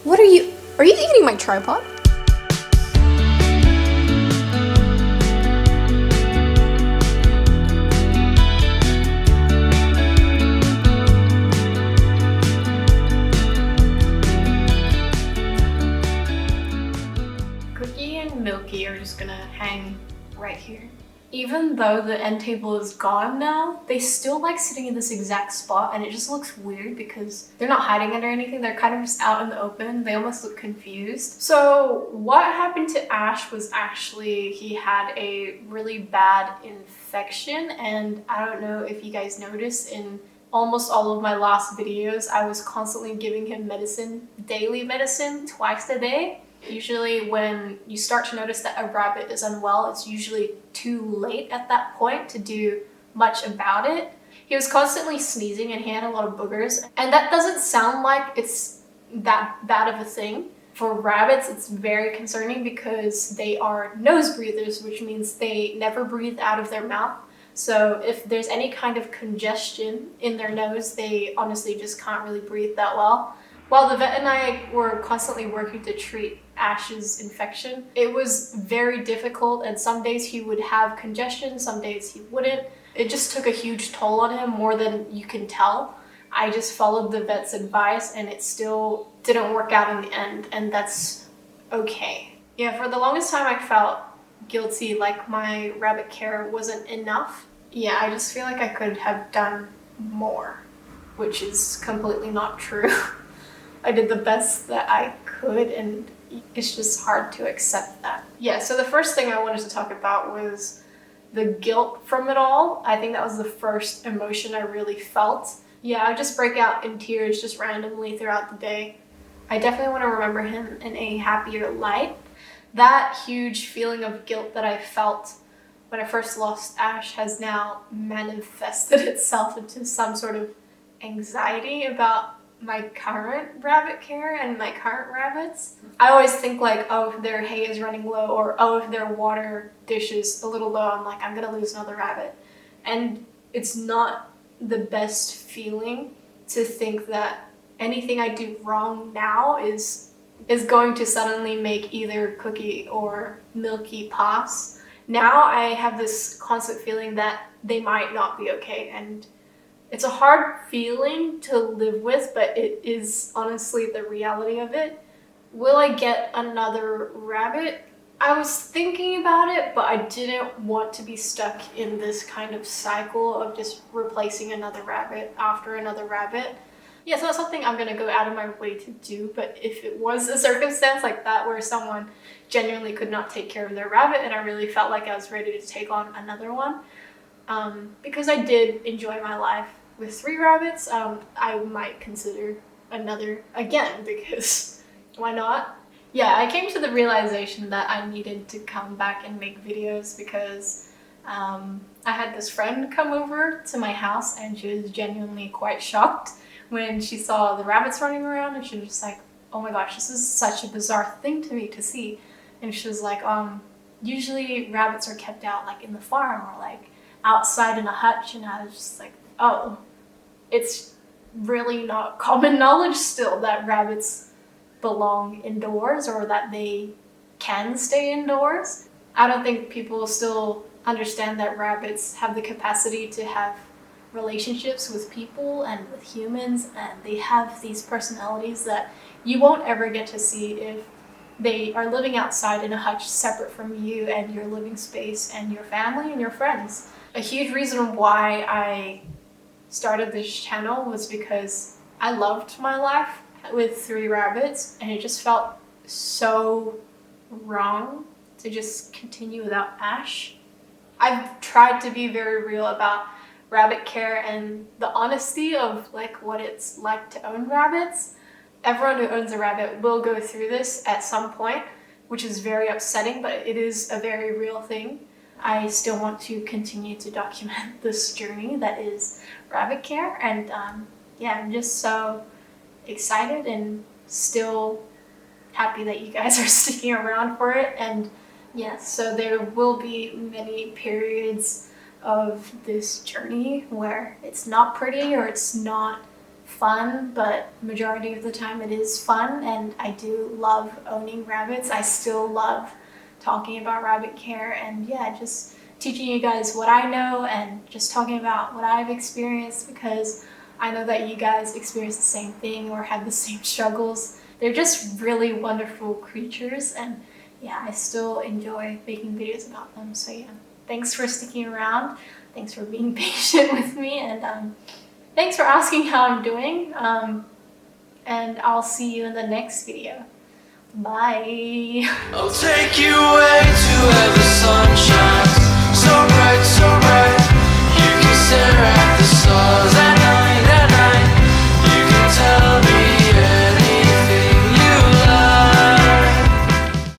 What are you eating my tripod? Cookie and Milky are just gonna hang right here. Even though the end table is gone now, they still like sitting in this exact spot, and it just looks weird because they're not hiding under anything. They're kind of just out in the open. They almost look confused. So what happened to Ash was actually he had a really bad infection, and I don't know if you guys noticed in almost all of my last videos, I was constantly giving him medicine, daily medicine, twice a day. Usually when you start to notice that a rabbit is unwell, it's usually too late at that point to do much about it. He was constantly sneezing and he had a lot of boogers, and that doesn't sound like it's that bad of a thing. For rabbits, it's very concerning because they are nose breathers, which means they never breathe out of their mouth. So if there's any kind of congestion in their nose, they honestly just can't really breathe that well. While the vet and I were constantly working to treat Ash's infection, it was very difficult, and some days he would have congestion, some days he wouldn't. It just took a huge toll on him, more than you can tell. I just followed the vet's advice and it still didn't work out in the end, and that's okay. Yeah, for the longest time I felt guilty, like my rabbit care wasn't enough. Yeah, I just feel like I could have done more, which is completely not true. I did the best that I could, and it's just hard to accept that. Yeah, so the first thing I wanted to talk about was the guilt from it all. I think that was the first emotion I really felt. Yeah, I would just break out in tears just randomly throughout the day. I definitely want to remember him in a happier light. That huge feeling of guilt that I felt when I first lost Ash has now manifested itself into some sort of anxiety about my current rabbit care and my current rabbits. I always think like, oh, if their hay is running low, or oh, if their water dish is a little low, I'm like, I'm gonna lose another rabbit. And it's not the best feeling to think that anything I do wrong now is going to suddenly make either Cookie or Milky pass. Now I have this constant feeling that they might not be okay, and it's a hard feeling to live with, but it is honestly the reality of it. Will I get another rabbit? I was thinking about it, but I didn't want to be stuck in this kind of cycle of just replacing another rabbit after another rabbit. Yeah, so that's something I'm gonna go out of my way to do, but if it was a circumstance like that where someone genuinely could not take care of their rabbit and I really felt like I was ready to take on another one, because I did enjoy my life with 3 rabbits, I might consider another again, because why not? Yeah, I came to the realization that I needed to come back and make videos because I had this friend come over to my house and she was genuinely quite shocked when she saw the rabbits running around, and she was just like, oh my gosh, this is such a bizarre thing to me to see. And she was like, usually rabbits are kept out like in the farm or like outside in a hutch, and I was just like, oh, it's really not common knowledge still that rabbits belong indoors or that they can stay indoors. I don't think people still understand that rabbits have the capacity to have relationships with people and with humans, and they have these personalities that you won't ever get to see if they are living outside in a hutch separate from you and your living space and your family and your friends. A huge reason why I started this channel was because I loved my life with 3 rabbits, and it just felt so wrong to just continue without Ash. I've tried to be very real about rabbit care and the honesty of like what it's like to own rabbits. Everyone who owns a rabbit will go through this at some point, which is very upsetting, but it is a very real thing. I still want to continue to document this journey that is rabbit care, and yeah, I'm just so excited and still happy that you guys are sticking around for it. And yeah, so there will be many periods of this journey where it's not pretty or it's not fun, but majority of the time it is fun, and I do love owning rabbits. I still love talking about rabbit care, and yeah, just teaching you guys what I know and just talking about what I've experienced, because I know that you guys experience the same thing or have the same struggles. They're just really wonderful creatures, and yeah, I still enjoy making videos about them. So yeah, thanks for sticking around. Thanks for being patient with me, and thanks for asking how I'm doing. And I'll see you in the next video. Bye. I'll take you away to where the sun